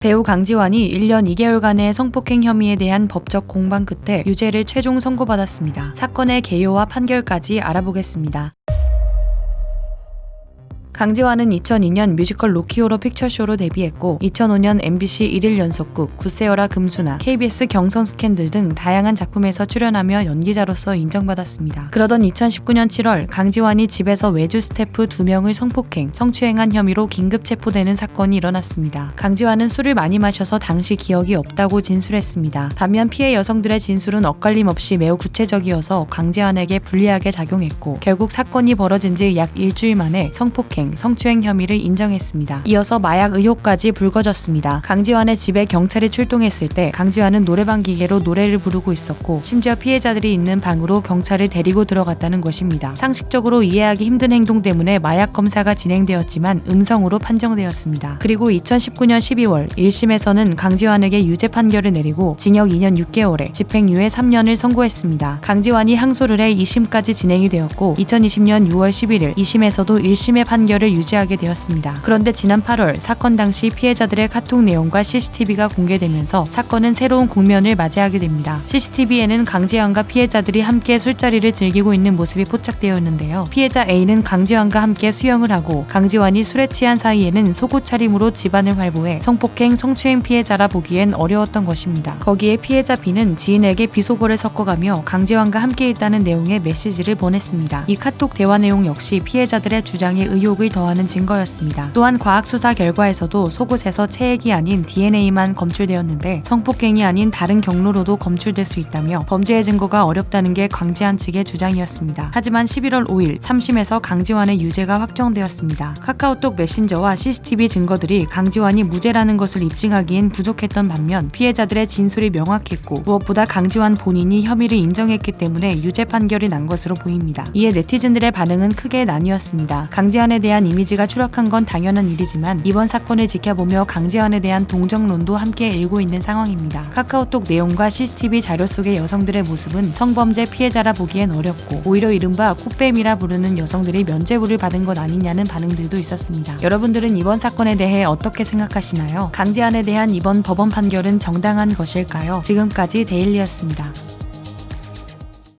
배우 강지환이 1년 2개월간의 성폭행 혐의에 대한 법적 공방 끝에 유죄를 최종 선고받았습니다. 사건의 개요와 판결까지 알아보겠습니다. 강지환은 2002년 뮤지컬 로키 호러 픽처쇼로 데뷔했고 2005년 MBC 1일 연속극 굿세어라 금수나 KBS 경선 스캔들 등 다양한 작품에서 출연하며 연기자로서 인정받았습니다. 그러던 2019년 7월 강지환이 집에서 외주 스태프 2명을 성폭행, 성추행한 혐의로 긴급 체포되는 사건이 일어났습니다. 강지환은 술을 많이 마셔서 당시 기억이 없다고 진술했습니다. 반면 피해 여성들의 진술은 엇갈림 없이 매우 구체적이어서 강지환에게 불리하게 작용했고 결국 사건이 벌어진 지 약 일주일 만에 성폭행, 성추행 혐의를 인정했습니다. 이어서 마약 의혹까지 불거졌습니다. 강지환의 집에 경찰이 출동했을 때 강지환은 노래방 기계로 노래를 부르고 있었고 심지어 피해자들이 있는 방으로 경찰을 데리고 들어갔다는 것입니다. 상식적으로 이해하기 힘든 행동 때문에 마약 검사가 진행되었지만 음성으로 판정되었습니다. 그리고 2019년 12월 1심에서는 강지환에게 유죄 판결을 내리고 징역 2년 6개월에 집행유예 3년을 선고했습니다. 강지환이 항소를 해 2심까지 진행이 되었고 2020년 6월 11일 2심에서도 1심의 판결을 유지하게 되었습니다. 그런데 지난 8월 사건 당시 피해자들의 카톡 내용과 CCTV가 공개되면서 사건은 새로운 국면을 맞이하게 됩니다. CCTV에는 강지환과 피해자들이 함께 술자리를 즐기고 있는 모습이 포착되어 있는데요. 피해자 A는 강지환과 함께 수영을 하고 강지환이 술에 취한 사이에는 속옷 차림으로 집안을 활보해 성폭행, 성추행 피해자라 보기엔 어려웠던 것입니다. 거기에 피해자 B는 지인에게 비속어를 섞어가며 강지환과 함께 있다는 내용의 메시지를 보냈습니다. 이 카톡 대화 내용 역시 피해자들의 주장에 의혹을 더하는 증거였습니다. 또한 과학수사 결과에서도 속옷에서 체액이 아닌 DNA만 검출되었는데 성폭행이 아닌 다른 경로로도 검출될 수 있다며 범죄의 증거가 어렵다는 게 강지환 측의 주장이었습니다. 하지만 11월 5일 3심에서 강지환의 유죄가 확정되었습니다. 카카오톡 메신저와 CCTV 증거들이 강지환이 무죄라는 것을 입증하기엔 부족했던 반면 피해자들의 진술이 명확했고 무엇보다 강지환 본인이 혐의를 인정했기 때문에 유죄 판결이 난 것으로 보입니다. 이에 네티즌들의 반응은 크게 나뉘었습니다. 강지환에 대한 이미지가 추락한 건 당연한 일이지만 이번 사건을 지켜보며 강지환에 대한 동정론도 함께 일고 있는 상황입니다. 카카오톡 내용과 CCTV 자료 속의 여성들의 모습은 성범죄 피해자라 보기엔 어렵고 오히려 이른바 꽃뱀이라 부르는 여성들이 면죄부를 받은 것 아니냐는 반응들도 있었습니다. 여러분들은 이번 사건에 대해 어떻게 생각하시나요? 강지환에 대한 이번 법원 판결은 정당한 것일까요? 지금까지 데일리였습니다.